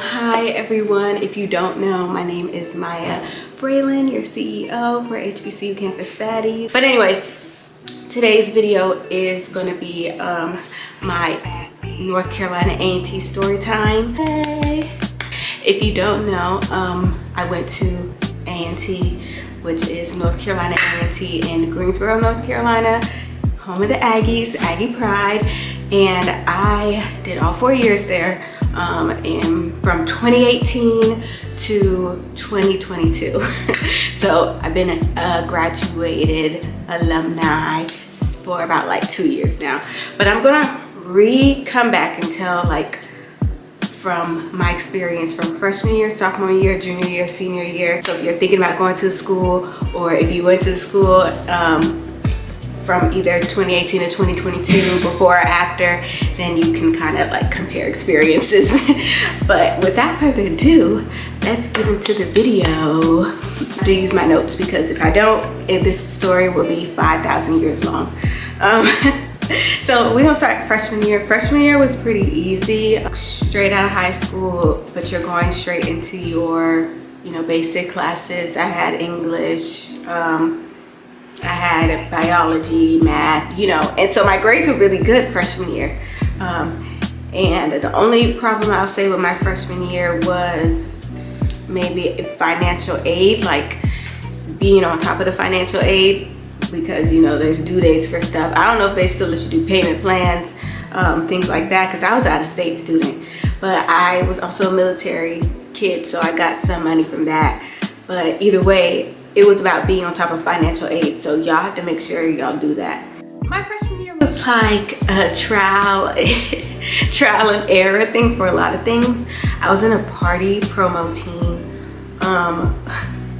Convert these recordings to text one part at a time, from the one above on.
Hi everyone, if you don't know, my name is Maya Bray-Lynn, your CEO for HBCU Campus Baddies. But anyways, today's video is going to be my North Carolina A&T story time. Hey! If you don't know, I went to A&T, which is North Carolina A&T in Greensboro, North Carolina, home of the Aggies, Aggie Pride, and I did all 4 years there. From 2018 to 2022. So I've been a graduated alumni for about like 2 years now. But I'm gonna come back and tell like from my experience from freshman year, sophomore year, junior year, senior year. So if you're thinking about going to school, or if you went to school from either 2018 to 2022, before or after, then you can kind of like compare experiences. But without further ado, let's get into the video. I have to use my notes because if I don't, this story will be 5,000 years long. So we're gonna start freshman year. Freshman year was pretty easy, straight out of high school, but you're going straight into your, basic classes. I had English, I had biology, math, and so my grades were really good freshman year. And the only problem I'll say with my freshman year was maybe financial aid, like being on top of the financial aid, because there's due dates for stuff. I don't know if they still let you do payment plans, things like that, because I was out of state student, but I was also a military kid, so I got some money from that. But either way, it was about being on top of financial aid, so y'all have to make sure y'all do that. My freshman year was like a trial and error thing for a lot of things. I was in a party promo team,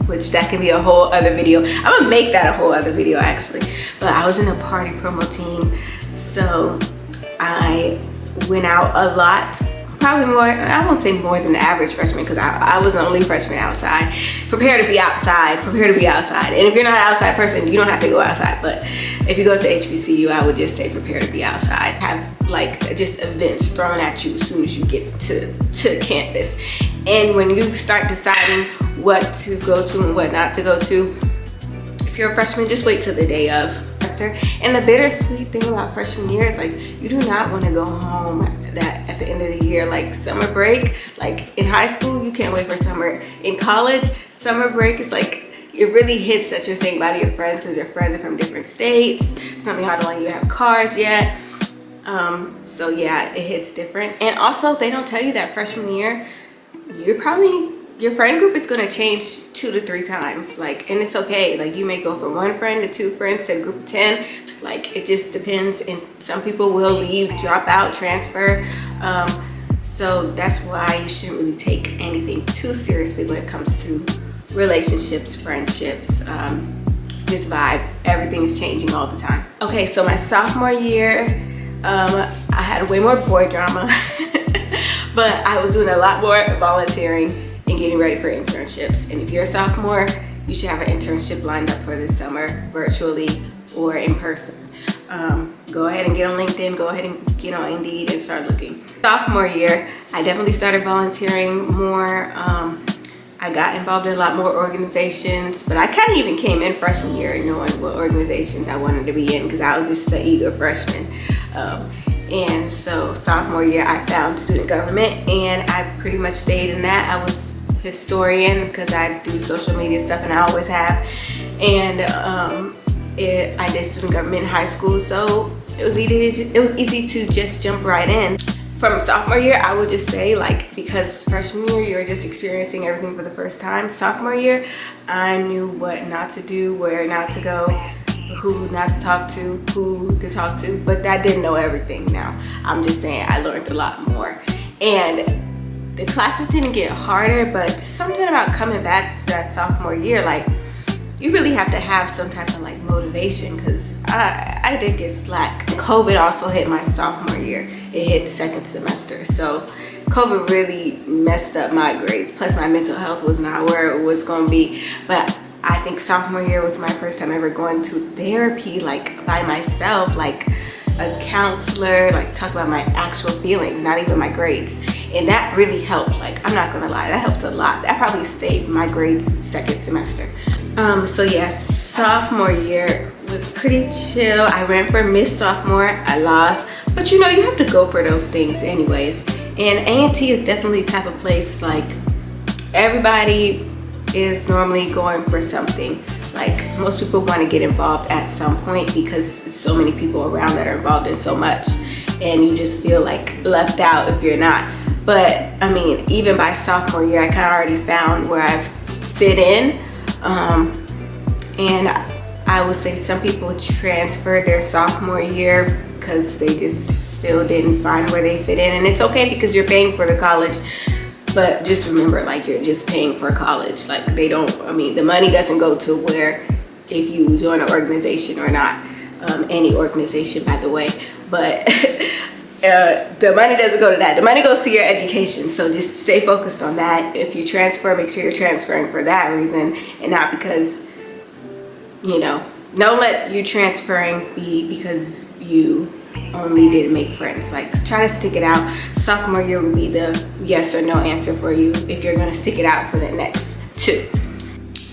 which that can be a whole other video. I'm gonna make that a whole other video actually. But I was in a party promo team, so I went out a lot. Probably more, I won't say more than the average freshman, because I was the only freshman outside. Prepare to be outside, prepare to be outside. And if you're not an outside person, you don't have to go outside. But if you go to HBCU, I would just say prepare to be outside. Have like just events thrown at you as soon as you get to campus. And when you start deciding what to go to and what not to go to, if you're a freshman, just wait till the day of. And the bittersweet thing about freshman year is like you do not want to go home at the end of the year, like summer break. Like in high school, you can't wait for summer. In college, summer break is like, it really hits that you're saying bye to your friends, because your friends are from different states. Some of y'all don't even have cars yet. So yeah, it hits different. And also they don't tell you that freshman year, your friend group is gonna change 2 to 3 times, like, and it's okay. Like you may go from 1 friend to 2 friends to a group of 10. Like it just depends, and some people will leave, drop out, transfer. So that's why you shouldn't really take anything too seriously when it comes to relationships, friendships. Just vibe. Everything is changing all the time. Okay, so my sophomore year, I had way more boy drama, but I was doing a lot more volunteering and getting ready for internships. And if you're a sophomore, you should have an internship lined up for this summer, virtually or in person. Go ahead and get on LinkedIn, go ahead and get on Indeed and start looking. Sophomore year, I definitely started volunteering more. I got involved in a lot more organizations, but I kind of even came in freshman year knowing what organizations I wanted to be in, because I was just the eager freshman. And so sophomore year, I found student government, and I pretty much stayed in that. I was historian because I do social media stuff, and I always have. And I did student government in high school, so it was easy to just jump right in. From sophomore year, I would just say, like, because freshman year you're just experiencing everything for the first time. Sophomore year, I knew what not to do, where not to go, who not to talk to, who to talk to, but I didn't know everything. Now I'm just saying I learned a lot more, and the classes didn't get harder, but just something about coming back to that sophomore year, like, you really have to have some type of like motivation, because I did get slack. COVID also hit my sophomore year. It hit the second semester, so COVID really messed up my grades. Plus my mental health was not where it was gonna be. But I think sophomore year was my first time ever going to therapy, like by myself, like a counselor, like talk about my actual feelings, not even my grades. And that really helped. Like, I'm not gonna lie, that helped a lot. That probably saved my grades second semester. So yeah, sophomore year was pretty chill. I ran for Miss Sophomore, I lost. But you know, you have to go for those things anyways. And A&T is definitely the type of place, like, everybody is normally going for something. Like, most people want to get involved at some point because so many people around that are involved in so much, and you just feel like left out if you're not. But I mean, even by sophomore year, I kind of already found where I fit in. And I would say some people transferred their sophomore year because they just still didn't find where they fit in. And it's okay because you're paying for the college. But just remember, like, you're just paying for college. Like, they don't, I mean, the money doesn't go to where, if you join an organization or not, any organization, by the way. But the money doesn't go to that. The money goes to your education. So just stay focused on that. If you transfer, make sure you're transferring for that reason and not because, you know, don't let you transferring be because you only didn't make friends. Like, try to stick it out. Sophomore year will be the yes or no answer for you if you're gonna stick it out for the next two.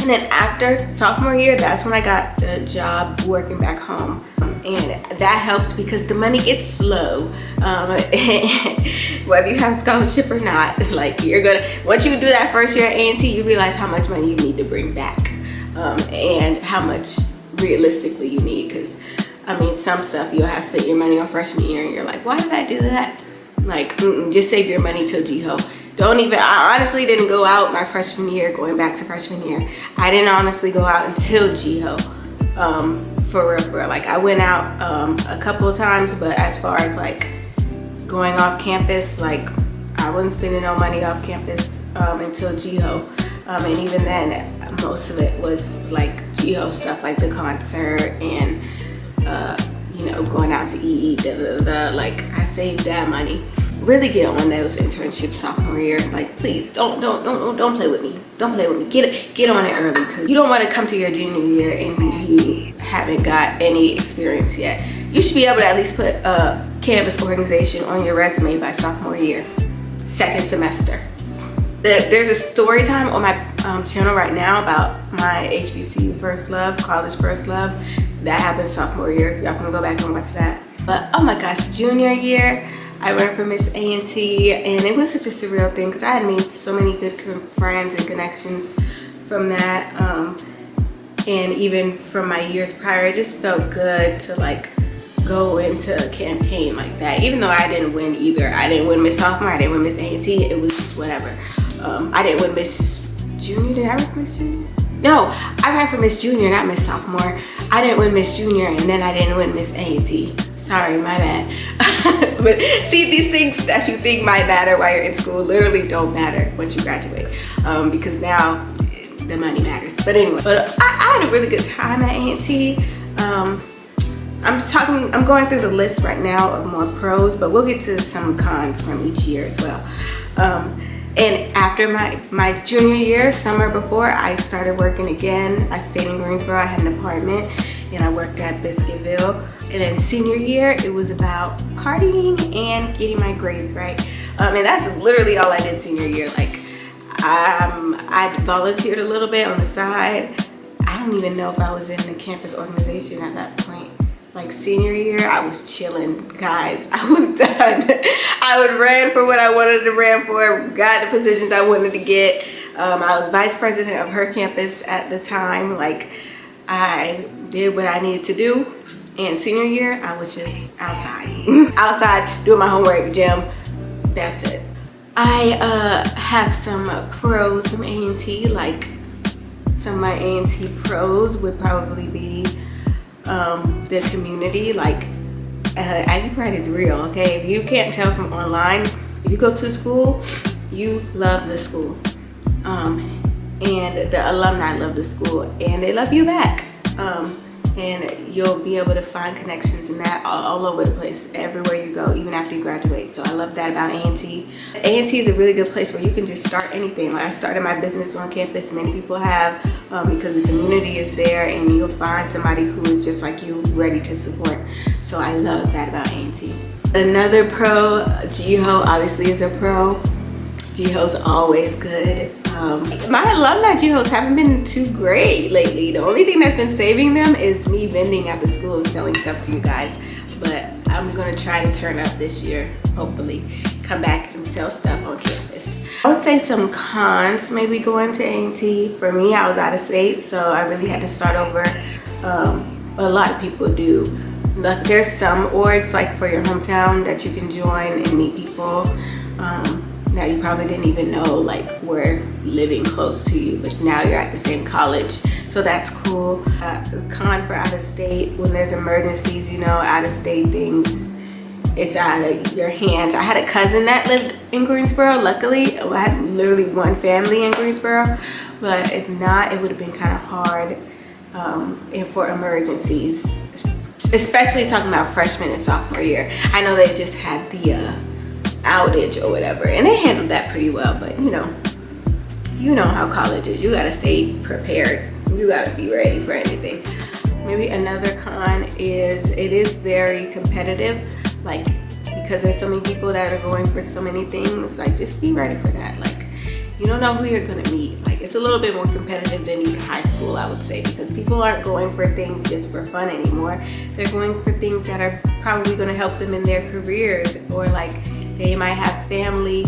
And then after sophomore year, that's when I got a job working back home. And that helped because the money gets low. Whether you have a scholarship or not, like, you're gonna, once you do that first year at A&T, you realize how much money you need to bring back, and how much realistically you need. Because I mean, some stuff you'll have spent your money on freshman year and you're like, why did I do that? Like, just save your money till GHO. I honestly didn't go out my freshman year, going back to freshman year. I didn't honestly go out until GHO, for real. Like, I went out a couple of times, but as far as like going off campus, like, I wasn't spending no money off campus until GHO. And even then, most of it was like GHO stuff, like the concert and you know, going out to eat, like, I saved that money. Really get on those internships sophomore year. Like, please don't play with me. Don't play with me. Get on it early, because you don't want to come to your junior year and you haven't got any experience yet. You should be able to at least put a campus organization on your resume by sophomore year, second semester. There's a story time on my channel right now about my HBCU first love, college first love. That happened sophomore year. Y'all can go back and watch that. But oh my gosh, junior year, I went for Miss A&T, and it was such a surreal thing because I had made so many good friends and connections from that. And even from my years prior, it just felt good to like go into a campaign like that. Even though I didn't win either. I didn't win Miss Sophomore, I didn't win Miss A&T, it was just whatever. I didn't win Miss Junior. Did I win Miss Junior? No, I ran for Miss Junior, not Miss Sophomore. I didn't win Miss Junior, and then I didn't win Miss A&T. Sorry, my bad. But see, these things that you think might matter while you're in school literally don't matter once you graduate, because now the money matters. But anyway, I had a really good time at A&T. I'm going through the list right now of more pros, but we'll get to some cons from each year as well. And after my junior year, summer before, I started working again. I stayed in Greensboro. I had an apartment, and I worked at Biscuitville. And then senior year, it was about partying and getting my grades right. And that's literally all I did senior year. Like, I volunteered a little bit on the side. I don't even know if I was in the campus organization at that point. Like, senior year, I was chilling, guys. I was done. I ran for what I wanted to run for, got the positions I wanted to get. I was vice president of her campus at the time. Like, I did what I needed to do. And senior year, I was just outside. Outside, doing my homework, gym. That's it. I have some pros from A&T. Like, some of my A&T pros would probably be the community. Like, IU Pride is real, okay? If you can't tell from online, if you go to school, you love the school. And the alumni love the school, and they love you back. and you'll be able to find connections in that all over the place, everywhere you go, even after you graduate. So I love that about A&T. A&T is a really good place where you can just start anything. Like I started my business on campus, many people have, because the community is there, and you'll find somebody who is just like you, ready to support. So I love that about A&T. Another pro, GHO obviously is a pro. GHO's always good. My alumni GHOs haven't been too great lately. The only thing that's been saving them is me vending at the school and selling stuff to you guys. But I'm gonna try to turn up this year, hopefully. Come back and sell stuff on campus. I would say some cons maybe going to A&T. For me, I was out of state, so I really had to start over. A lot of people do. There's some orgs like for your hometown that you can join and meet people. Now you probably didn't even know like were living close to you, but now you're at the same college, so that's cool. The con for out of state, when there's emergencies, you know, out of state things, it's out of your hands. I had a cousin that lived in Greensboro. Luckily, I had literally one family in Greensboro, but if not, it would have been kind of hard and for emergencies, especially talking about freshman and sophomore year. I know they just had the outage or whatever, and they handled that pretty well, but you know how college is. You gotta stay prepared. You gotta be ready for anything. Maybe another con is it is very competitive, like because there's so many people that are going for so many things. Like just be ready for that. Like you don't know who you're gonna meet. Like it's a little bit more competitive than even high school, I would say, because people aren't going for things just for fun anymore. They're going for things that are probably gonna help them in their careers, or like they might have family,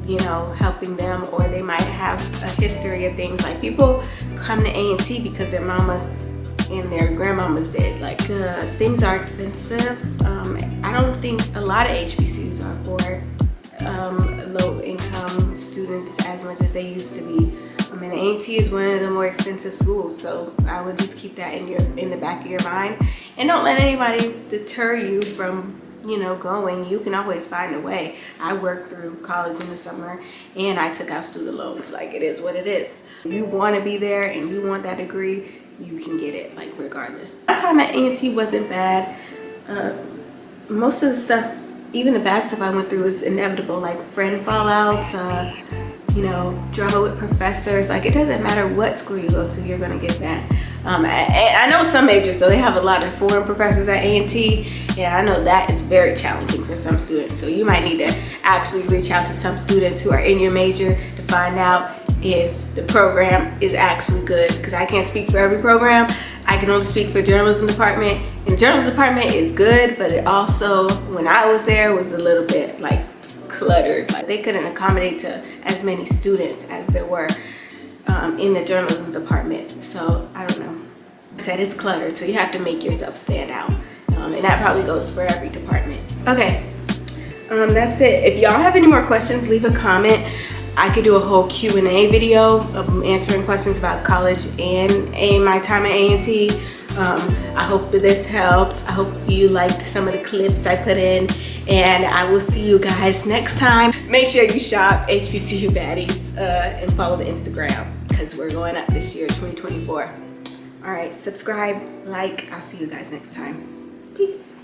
you know, helping them, or they might have a history of things. Like people come to A&T because their mamas and their grandmamas did. Like things are expensive. I don't think a lot of HBCUs are for low income students as much as they used to be. I mean, A&T is one of the more expensive schools, so I would just keep that in the back of your mind, and don't let anybody deter you from, you know, going. You can always find a way. I worked through college in the summer and I took out student loans. Like it is what it is. If you want to be there and you want that degree, you can get it, like regardless. My time at A&T wasn't bad. Most of the stuff, even the bad stuff I went through, was inevitable, like friend fallouts, you know, drama with professors. Like it doesn't matter what school you go to, you're gonna get that. I know some majors, so they have a lot of foreign professors at A&T, and I know that is very challenging for some students. So you might need to actually reach out to some students who are in your major to find out if the program is actually good, because I can't speak for every program. I can only speak for journalism department, and the journalism department is good, but it also, when I was there, was a little bit like cluttered. Like they couldn't accommodate to as many students as there were in the journalism department. So I don't know. I said it's cluttered, so you have to make yourself stand out, and that probably goes for every department. Okay, that's it. If y'all have any more questions, leave a comment. I could do a whole Q&A video of answering questions about college and my time at A&T. I hope that this helped. I hope you liked some of the clips I put in, and I will see you guys next time. Make sure you shop HBCU Baddies and follow the Instagram, because we're going up this year, 2024. All right, subscribe, like. I'll see you guys next time. Peace.